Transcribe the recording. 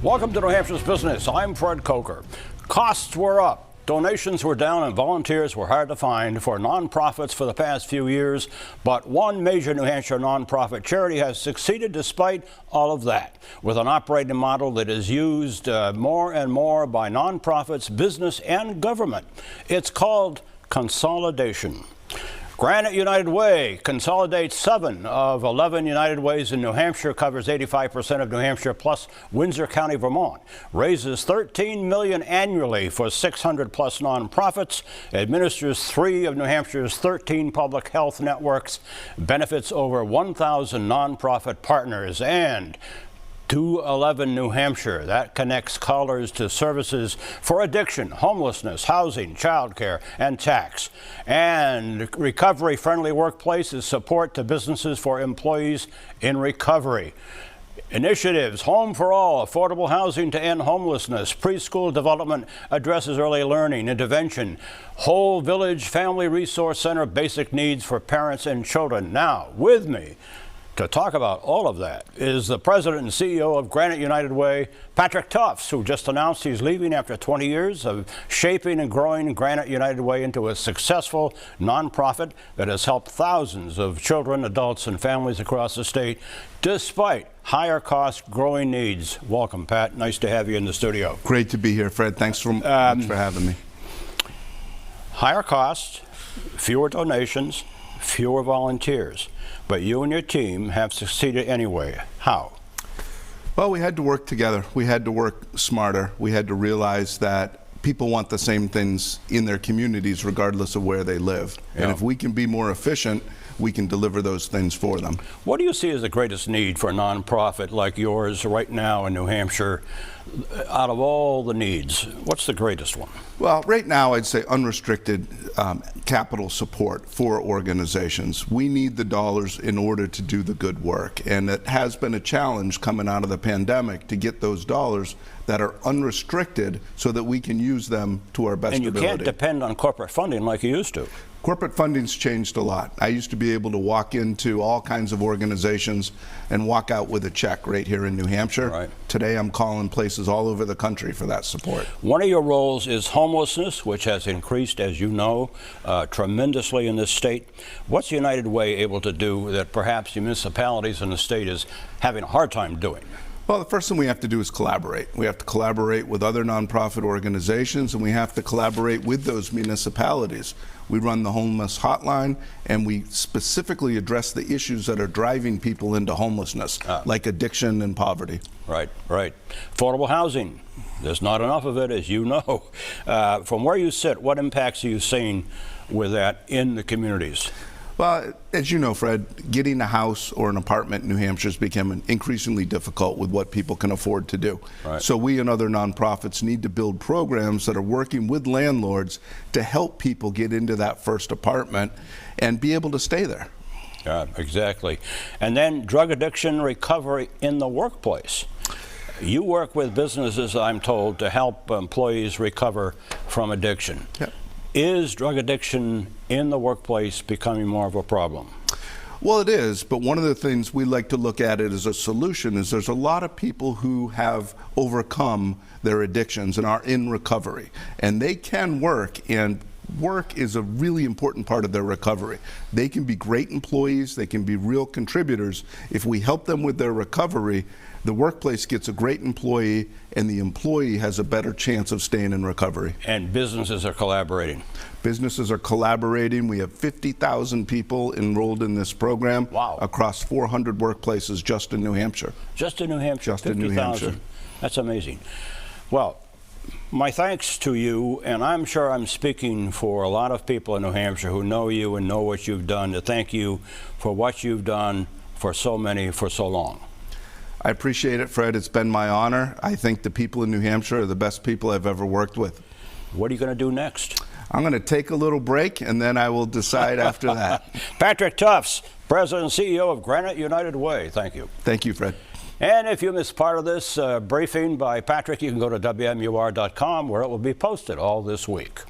Welcome to New Hampshire's Business. I'm Fred Coker. Costs were up. Donations were down and volunteers were hard to find for nonprofits for the past few years, but one major New Hampshire nonprofit charity has succeeded despite all of that, with an operating model that is used more and more by nonprofits, business, and government. It's called consolidation. Granite United Way consolidates 7 of 11 United Ways in New Hampshire, covers 85% of New Hampshire plus Windsor County, Vermont, raises $13 million annually for 600 plus nonprofits, administers 3 of New Hampshire's 13 public health networks, benefits over 1,000 nonprofit partners, and 211 New Hampshire. That connects callers to services for addiction, homelessness, housing, childcare, and tax. And recovery-friendly workplaces support to businesses for employees in recovery. Initiatives, Home for All, affordable housing to end homelessness, preschool development addresses early learning, intervention, Whole Village Family Resource Center, basic needs for parents and children. Now, with me to talk about all of that is the president and CEO of Granite United Way, Patrick Tufts, who just announced he's leaving after 20 years of shaping and growing Granite United Way into a successful nonprofit that has helped thousands of children, adults, and families across the state, despite higher cost, growing needs. Welcome, Pat. Nice to have you in the studio. Great to be here, Fred. Thanks for much for having me. Higher cost, fewer donations, fewer volunteers. But you and your team have succeeded anyway. How? Well, we had to work together. We had to work smarter. We had to realize that people want the same things in their communities regardless of where they live. Yeah. And if we can be more efficient, we can deliver those things for them. What do you see as the greatest need for a nonprofit like yours right now in New Hampshire? Out of all the needs, what's the greatest one? Well, right now I'd say unrestricted capital support for organizations. We need the dollars in order to do the good work, and it has been a challenge coming out of the pandemic to get those dollars that are unrestricted so that we can use them to our best ability. And you can't depend on corporate funding like you used to. Corporate funding's changed a lot. I used to be able to walk into all kinds of organizations and walk out with a check right here in New Hampshire. Right. Today I'm calling places all over the country for that support. One of your roles is homelessness, which has increased, as you know, tremendously in this state. What's United Way able to do that perhaps the municipalities in the state is having a hard time doing? Well, the first thing we have to do is collaborate. We have to collaborate with other nonprofit organizations, and we have to collaborate with those municipalities. We run the homeless hotline, and we specifically address the issues that are driving people into homelessness, like addiction and poverty. Right, right. Affordable housing. There's not enough of it, as you know. From where you sit, what impacts are you seeing with that in the communities? Well, as you know, Fred, getting a house or an apartment in New Hampshire is becoming increasingly difficult with what people can afford to do. Right. So we and other nonprofits need to build programs that are working with landlords to help people get into that first apartment and be able to stay there. Yeah, exactly. And then drug addiction recovery in the workplace. You work with businesses, I'm told, to help employees recover from addiction. Yep. Is drug addiction in the workplace becoming more of a problem? Well, it is, but one of the things we like to look at it as a solution is there's a lot of people who have overcome their addictions and are in recovery, and they can work, and work is a really important part of their recovery. They can be great employees, they can be real contributors. If we help them with their recovery, the workplace gets a great employee, and the employee has a better chance of staying in recovery. And businesses are collaborating. Businesses are collaborating. We have 50,000 people enrolled in this program. Wow. Across 400 workplaces just in New Hampshire. Just in New Hampshire? Just in New Hampshire. That's amazing. Well, my thanks to you, and I'm sure I'm speaking for a lot of people in New Hampshire who know you and know what you've done, to thank you for what you've done for so many for so long. I appreciate it, Fred. It's been my honor. I think the people in New Hampshire are the best people I've ever worked with. What are you going to do next? I'm going to take a little break, and then I will decide after that. Patrick Tufts, President and CEO of Granite United Way. Thank you. Thank you, Fred. And if you missed part of this briefing by Patrick, you can go to WMUR.com, where it will be posted all this week.